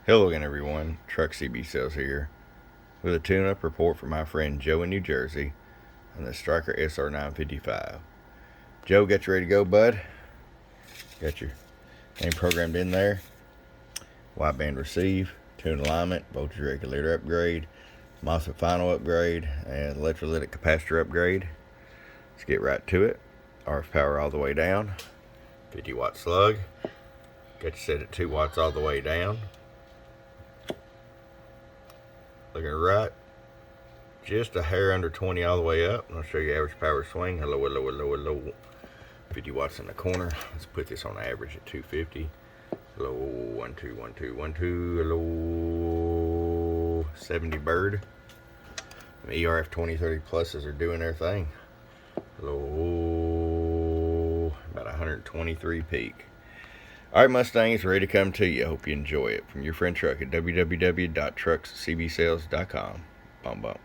Hello again, everyone. Truck CB Sales here with a tune-up report from my friend Joe in New Jersey on the Stryker SR-955. Joe, got you ready to go, bud? Got your name programmed in there. Wideband receive, tune alignment, voltage regulator upgrade, MOSFET final upgrade, and electrolytic capacitor upgrade. Let's get right to it. RF power all the way down. 50 watt slug. Got you set at 2 watts all the way down. Looking right, just a hair under 20 all the way up. And I'll show you average power swing. Hello, hello, hello, hello. 50 watts in the corner. Let's put this on average at 250. Hello, 1 2 1 2 1 2. Hello, 70 bird. The ERF 2030 pluses are doing their thing. Hello, about 123 peak. All right, Mustangs, ready to come to you. I hope you enjoy it. From your friend Truck at www.truckscbsales.com. Bum bum.